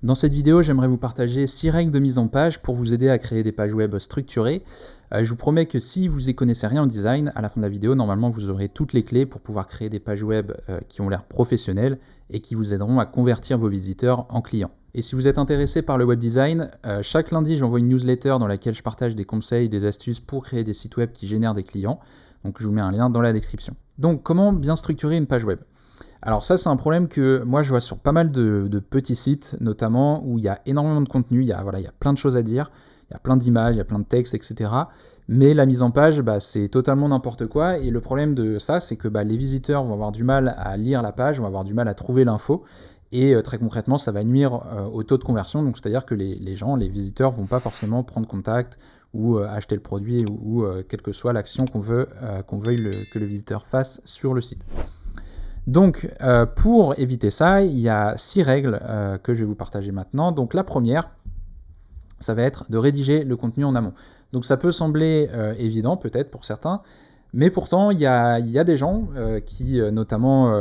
Dans cette vidéo, j'aimerais vous partager 6 règles de mise en page pour vous aider à créer des pages web structurées. Je vous promets que si vous y connaissez rien en design, à la fin de la vidéo, normalement vous aurez toutes les clés pour pouvoir créer des pages web qui ont l'air professionnelles et qui vous aideront à convertir vos visiteurs en clients. Et si vous êtes intéressé par le web design, chaque lundi j'envoie une newsletter dans laquelle je partage des conseils, des astuces pour créer des sites web qui génèrent des clients. Donc je vous mets un lien dans la description. Donc comment bien structurer une page web ? Alors ça, c'est un problème que moi je vois sur pas mal de petits sites, notamment où il y a énormément de contenu, il y a plein de choses à dire, il y a plein d'images, il y a plein de textes, etc. Mais la mise en page, c'est totalement n'importe quoi. Et le problème de ça, c'est que les visiteurs vont avoir du mal à lire la page, vont avoir du mal à trouver l'info. Et très concrètement, ça va nuire au taux de conversion. Donc c'est-à-dire que les gens, les visiteurs, vont pas forcément prendre contact ou acheter le produit ou quelle que soit l'action qu'on veuille que le visiteur fasse sur le site. Donc, pour éviter ça, il y a 6 règles que je vais vous partager maintenant. Donc, la première, ça va être de rédiger le contenu en amont. Donc, ça peut sembler évident, peut-être pour certains, mais pourtant, il y a des gens qui, notamment,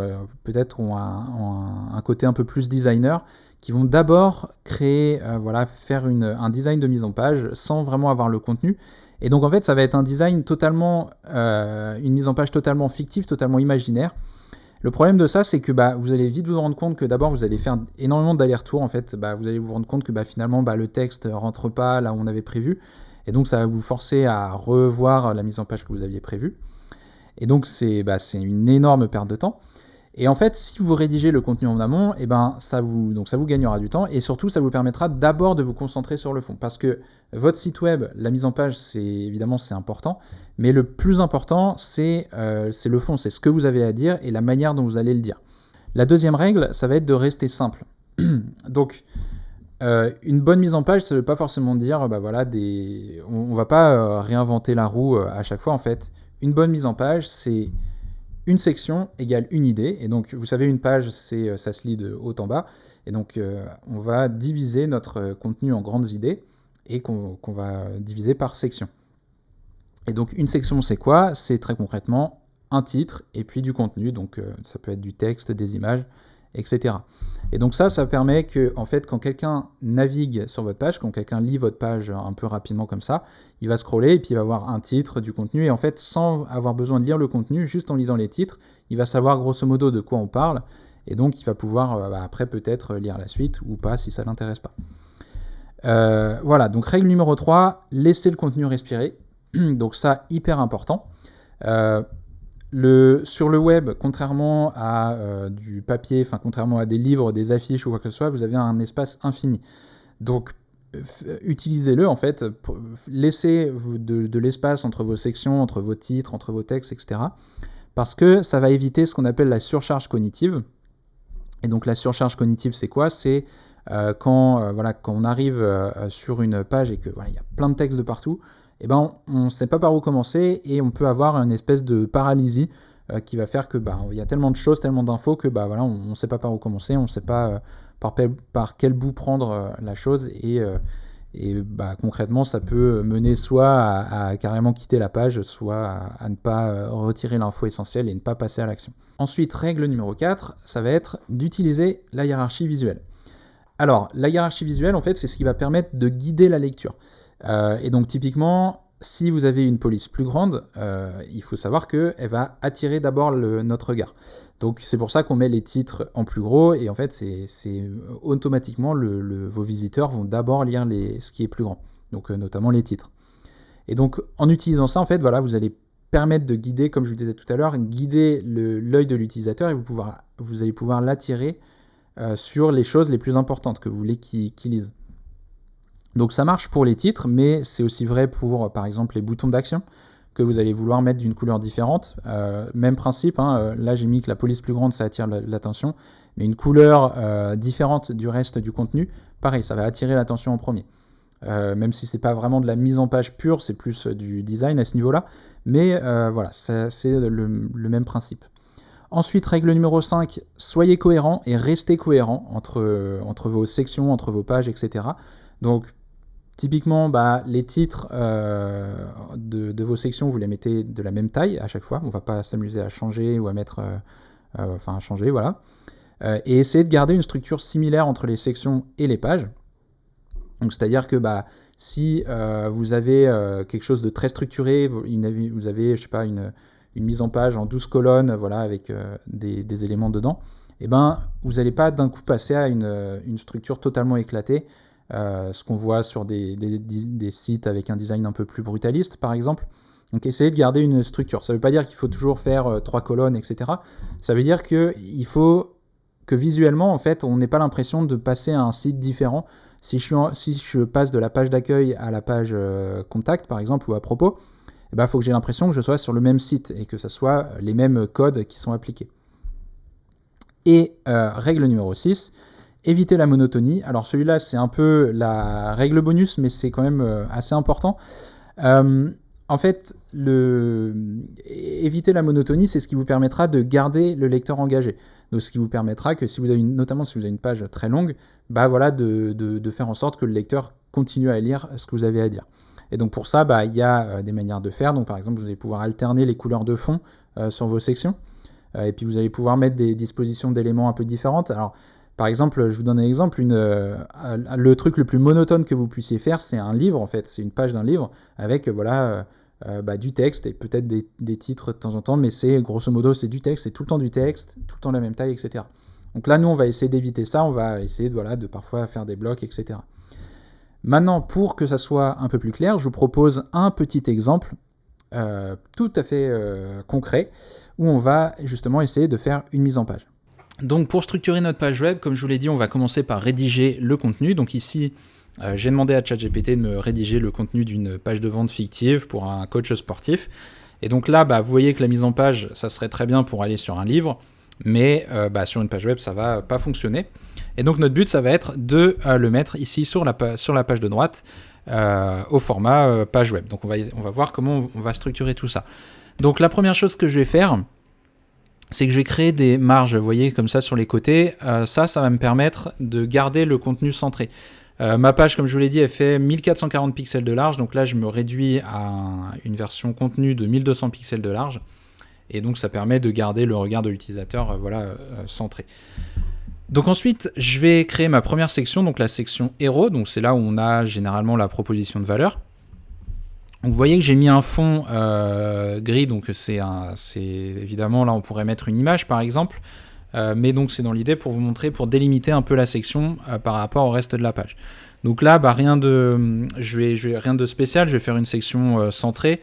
peut-être ont un côté un peu plus designer, qui vont d'abord créer, faire un design de mise en page sans vraiment avoir le contenu. Et donc, en fait, ça va être un design totalement, une mise en page totalement fictive, totalement imaginaire. Le problème de ça, c'est que vous allez vite vous rendre compte que d'abord vous allez faire énormément d'allers-retours. En fait, vous allez vous rendre compte que finalement le texte rentre pas là où on avait prévu, et donc ça va vous forcer à revoir la mise en page que vous aviez prévue. Et donc c'est une énorme perte de temps. Et en fait, si vous rédigez le contenu en amont, ça vous gagnera du temps, et surtout ça vous permettra d'abord de vous concentrer sur le fond. Parce que votre site web, la mise en page, c'est important, mais le plus important, c'est le fond, c'est ce que vous avez à dire et la manière dont vous allez le dire. La deuxième règle, ça va être de rester simple. Donc, une bonne mise en page, ça ne veut pas forcément dire, on ne va pas réinventer la roue à chaque fois. En fait, une bonne mise en page, c'est une section égale une idée, et donc vous savez, une page, ça se lit de haut en bas, et donc on va diviser notre contenu en grandes idées, et qu'on va diviser par section. Et donc une section, c'est quoi ? C'est très concrètement un titre, et puis du contenu, donc ça peut être du texte, des images, etc. Et donc ça permet que, en fait, quand quelqu'un navigue sur votre page, quand quelqu'un lit votre page un peu rapidement comme ça, il va scroller et puis il va voir un titre, du contenu, et en fait, sans avoir besoin de lire le contenu, juste en lisant les titres, il va savoir grosso modo de quoi on parle, et donc il va pouvoir après peut-être lire la suite ou pas si ça ne l'intéresse pas. Voilà, donc règle numéro 3, laissez le contenu respirer. Donc ça, hyper important. Sur le web, contrairement à du papier, contrairement à des livres, des affiches ou quoi que ce soit, vous avez un espace infini. Donc, utilisez-le, en fait, laissez de l'espace entre vos sections, entre vos titres, entre vos textes, etc. Parce que ça va éviter ce qu'on appelle la surcharge cognitive. Et donc, la surcharge cognitive, c'est quoi ? C'est quand on arrive sur une page et que il y a plein de textes de partout, on ne sait pas par où commencer, et on peut avoir une espèce de paralysie qui va faire que il y a tellement de choses, tellement d'infos que on ne sait pas par où commencer, on ne sait pas par quel bout prendre la chose, et concrètement ça peut mener soit à carrément quitter la page, soit à ne pas retirer l'info essentielle et ne pas passer à l'action. Ensuite, règle numéro 4, ça va être d'utiliser la hiérarchie visuelle. Alors, la hiérarchie visuelle, en fait, c'est ce qui va permettre de guider la lecture. Et donc, typiquement, si vous avez une police plus grande, il faut savoir qu'elle va attirer d'abord notre regard. Donc, c'est pour ça qu'on met les titres en plus gros, et en fait, c'est automatiquement, vos visiteurs vont d'abord lire ce qui est plus grand, donc notamment les titres. Et donc, en utilisant ça, en fait, vous allez permettre de guider, comme je vous disais tout à l'heure, guider l'œil de l'utilisateur, et vous allez pouvoir l'attirer sur les choses les plus importantes que vous voulez qu'il lise. Donc ça marche pour les titres, mais c'est aussi vrai pour, par exemple, les boutons d'action, que vous allez vouloir mettre d'une couleur différente. Même principe, là j'ai mis que la police plus grande, ça attire l'attention, mais une couleur différente du reste du contenu, pareil, ça va attirer l'attention en premier. Même si c'est pas vraiment de la mise en page pure, c'est plus du design à ce niveau-là, mais c'est le même principe. Ensuite, règle numéro 5, soyez cohérent et restez cohérent entre vos sections, entre vos pages, etc. Donc, typiquement, les titres de vos sections, vous les mettez de la même taille à chaque fois. On ne va pas s'amuser à changer ou à mettre... à changer, voilà. et essayer de garder une structure similaire entre les sections et les pages. Donc c'est-à-dire que si vous avez quelque chose de très structuré, vous avez je sais pas, une mise en page en 12 colonnes, voilà, avec des éléments dedans, et vous n'allez pas d'un coup passer à une structure totalement éclatée, ce qu'on voit sur des sites avec un design un peu plus brutaliste, par exemple. Donc essayez de garder une structure. Ça ne veut pas dire qu'il faut toujours faire 3 colonnes, etc. Ça veut dire qu'il faut que visuellement, en fait, on n'ait pas l'impression de passer à un site différent. Si je passe de la page d'accueil à la page contact, par exemple, ou à propos, il faut que j'ai l'impression que je sois sur le même site et que ce soit les mêmes codes qui sont appliqués. Et règle numéro 6, éviter la monotonie. Alors celui-là, c'est un peu la règle bonus, mais c'est quand même assez important. En fait, éviter la monotonie, c'est ce qui vous permettra de garder le lecteur engagé. Donc, ce qui vous permettra que, notamment si vous avez une page très longue, de faire en sorte que le lecteur continue à lire ce que vous avez à dire. Et donc pour ça, il y a des manières de faire. Donc par exemple, vous allez pouvoir alterner les couleurs de fond sur vos sections. Et puis vous allez pouvoir mettre des dispositions d'éléments un peu différentes. Alors, par exemple, je vous donne un exemple, le truc le plus monotone que vous puissiez faire, c'est un livre en fait, c'est une page d'un livre avec du texte et peut-être des titres de temps en temps, mais c'est grosso modo c'est du texte, c'est tout le temps du texte, tout le temps de la même taille, etc. Donc là, nous, on va essayer d'éviter ça, on va essayer de parfois faire des blocs, etc. Maintenant, pour que ça soit un peu plus clair, je vous propose un petit exemple tout à fait concret où on va justement essayer de faire une mise en page. Donc pour structurer notre page web, comme je vous l'ai dit, on va commencer par rédiger le contenu. Donc ici, j'ai demandé à ChatGPT de me rédiger le contenu d'une page de vente fictive pour un coach sportif. Et donc là, vous voyez que la mise en page, ça serait très bien pour aller sur un livre, mais sur une page web, ça va pas fonctionner. Et donc notre but, ça va être de le mettre ici sur la page de droite au format page web. Donc on va voir comment on va structurer tout ça. Donc la première chose que je vais faire, c'est que je vais créer des marges, vous voyez, comme ça sur les côtés. Ça va me permettre de garder le contenu centré. Ma page, comme je vous l'ai dit, elle fait 1440 pixels de large, donc là je me réduis à une version contenu de 1200 pixels de large, et donc ça permet de garder le regard de l'utilisateur centré. Donc ensuite, je vais créer ma première section, donc la section héros, donc c'est là où on a généralement la proposition de valeur. Donc vous voyez que j'ai mis un fond gris, donc c'est évidemment, là on pourrait mettre une image par exemple, mais donc c'est dans l'idée pour vous montrer, pour délimiter un peu la section par rapport au reste de la page. Donc là, rien de spécial, je vais faire une section centrée,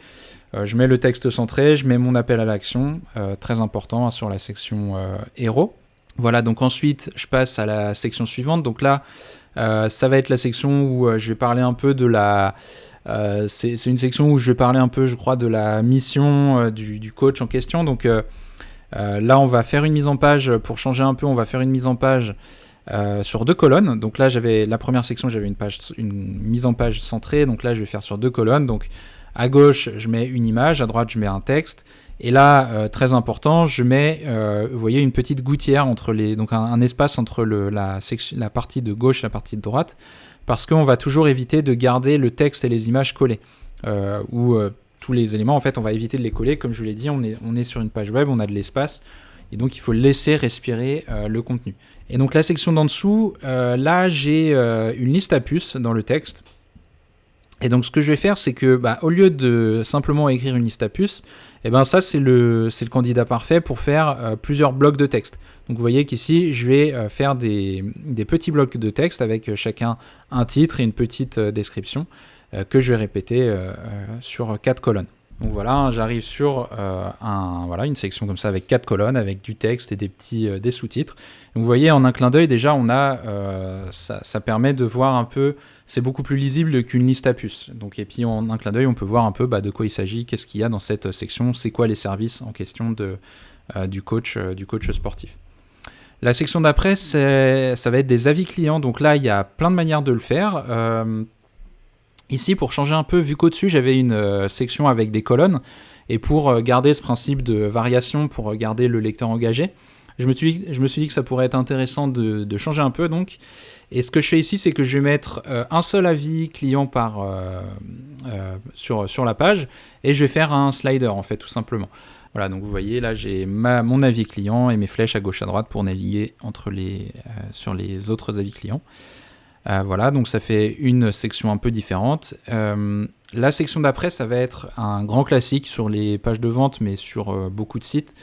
je mets le texte centré, je mets mon appel à l'action, très important sur la section héros. Voilà, donc ensuite je passe à la section suivante, donc là ça va être la section où je vais parler un peu de la... c'est une section où je vais parler un peu, je crois, de la mission du coach en question. Donc là, on va faire une mise en page, pour changer un peu, on va faire une mise en page sur 2 colonnes. Donc là, la première section, j'avais une mise en page centrée. Donc là, je vais faire sur 2 colonnes. Donc à gauche, je mets une image, à droite, je mets un texte. Et là, très important, je mets, vous voyez, une petite gouttière donc un espace entre la partie de gauche et la partie de droite, parce qu'on va toujours éviter de garder le texte et les images collées, ou tous les éléments, en fait, on va éviter de les coller. Comme je vous l'ai dit, on est sur une page web, on a de l'espace, et donc il faut laisser respirer le contenu. Et donc la section d'en dessous, là, j'ai une liste à puces dans le texte. Et donc ce que je vais faire, c'est que au lieu de simplement écrire une liste à puces, ça c'est le candidat parfait pour faire plusieurs blocs de texte. Donc vous voyez qu'ici je vais faire des petits blocs de texte avec chacun un titre et une petite description que je vais répéter sur 4 colonnes. Donc voilà, j'arrive sur une section comme ça avec 4 colonnes, avec du texte et des sous-titres. Donc vous voyez, en un clin d'œil, déjà, on a ça permet de voir un peu, c'est beaucoup plus lisible qu'une liste à puces. Donc, et puis en un clin d'œil, on peut voir un peu de quoi il s'agit, qu'est-ce qu'il y a dans cette section, c'est quoi les services en question du coach sportif. La section d'après, ça va être des avis clients. Donc là, il y a plein de manières de le faire. Ici, pour changer un peu, vu qu'au-dessus, j'avais une section avec des colonnes, et pour garder ce principe de variation, pour garder le lecteur engagé, je me suis dit que ça pourrait être intéressant de changer un peu. Donc. Et ce que je fais ici, c'est que je vais mettre un seul avis client sur la page, et je vais faire un slider, en fait, tout simplement. Voilà, donc vous voyez, là j'ai mon avis client et mes flèches à gauche à droite pour naviguer sur les autres avis clients. Voilà, donc ça fait une section un peu différente. La section d'après, ça va être un grand classique sur les pages de vente, mais sur beaucoup de sites.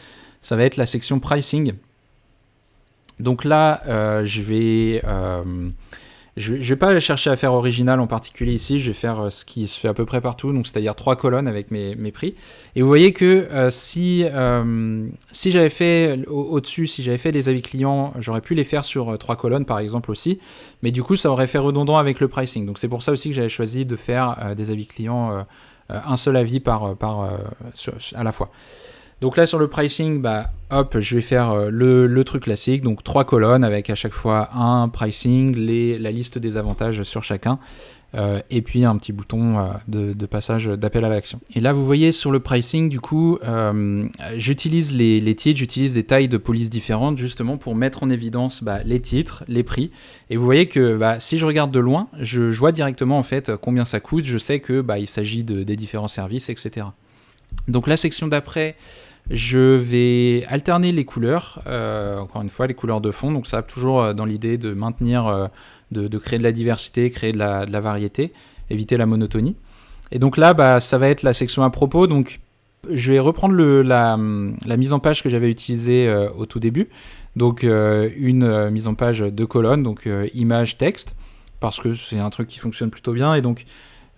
Ça va être la section pricing. Donc là, je vais pas chercher à faire original en particulier ici, je vais faire ce qui se fait à peu près partout, donc c'est-à-dire 3 colonnes avec mes prix. Et vous voyez que si j'avais fait au-dessus, si j'avais fait les avis clients, j'aurais pu les faire sur 3 colonnes par exemple aussi, mais du coup ça aurait fait redondant avec le pricing. Donc c'est pour ça aussi que j'avais choisi de faire des avis clients, un seul avis à la fois. Donc là sur le pricing, hop, je vais faire le truc classique, donc 3 colonnes avec à chaque fois un pricing, la liste des avantages sur chacun, et puis un petit bouton de passage d'appel à l'action. Et là vous voyez sur le pricing, du coup, j'utilise les titres, j'utilise des tailles de police différentes justement pour mettre en évidence les titres, les prix. Et vous voyez que si je regarde de loin, je vois directement en fait combien ça coûte, je sais que il s'agit des différents services, etc. Donc la section d'après, je vais alterner les couleurs, encore une fois les couleurs de fond, donc ça toujours dans l'idée de maintenir, de créer de la diversité, créer de la variété, éviter la monotonie. Et donc là, ça va être la section à propos, donc je vais reprendre la mise en page que j'avais utilisée au tout début, donc une mise en page de colonnes, donc image, texte, parce que c'est un truc qui fonctionne plutôt bien, et donc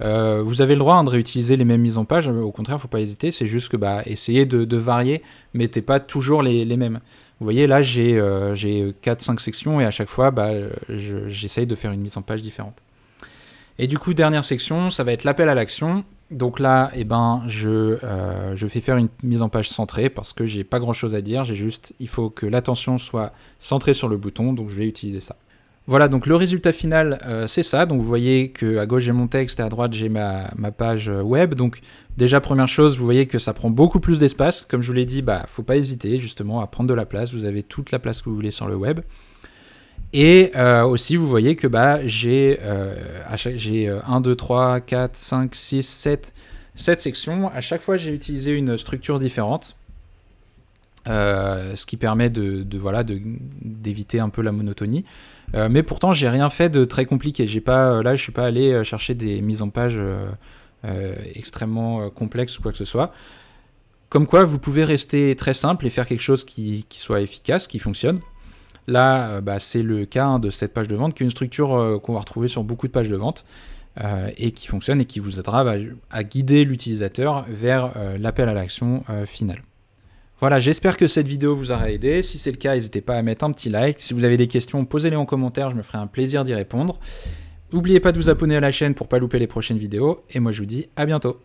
vous avez le droit de réutiliser les mêmes mises en page, au contraire, faut pas hésiter, c'est juste que essayez de varier, mettez pas toujours les mêmes. Vous voyez, là j'ai 4-5 sections et à chaque fois j'essaye de faire une mise en page différente. Et du coup, dernière section, ça va être l'appel à l'action. Donc là, je fais faire une mise en page centrée parce que j'ai pas grand chose à dire, il faut que l'attention soit centrée sur le bouton, donc je vais utiliser ça. Voilà, donc le résultat final, c'est ça. Donc vous voyez qu'à gauche j'ai mon texte et à droite j'ai ma page web. Donc déjà, première chose, vous voyez que ça prend beaucoup plus d'espace. Comme je vous l'ai dit, faut pas hésiter justement à prendre de la place. Vous avez toute la place que vous voulez sur le web. Et aussi, vous voyez que j'ai 1, 2, 3, 4, 5, 6, 7 sections. À chaque fois, j'ai utilisé une structure différente. Ce qui permet d'éviter un peu la monotonie. Mais pourtant, j'ai rien fait de très compliqué. Je suis pas allé chercher des mises en page extrêmement complexes ou quoi que ce soit. Comme quoi, vous pouvez rester très simple et faire quelque chose qui soit efficace, qui fonctionne. Là, c'est le cas de cette page de vente, qui est une structure qu'on va retrouver sur beaucoup de pages de vente et qui fonctionne et qui vous aidera à guider l'utilisateur vers l'appel à l'action final. Voilà, j'espère que cette vidéo vous aura aidé. Si c'est le cas, n'hésitez pas à mettre un petit like. Si vous avez des questions, posez-les en commentaire, je me ferai un plaisir d'y répondre. N'oubliez pas de vous abonner à la chaîne pour ne pas louper les prochaines vidéos. Et moi, je vous dis à bientôt.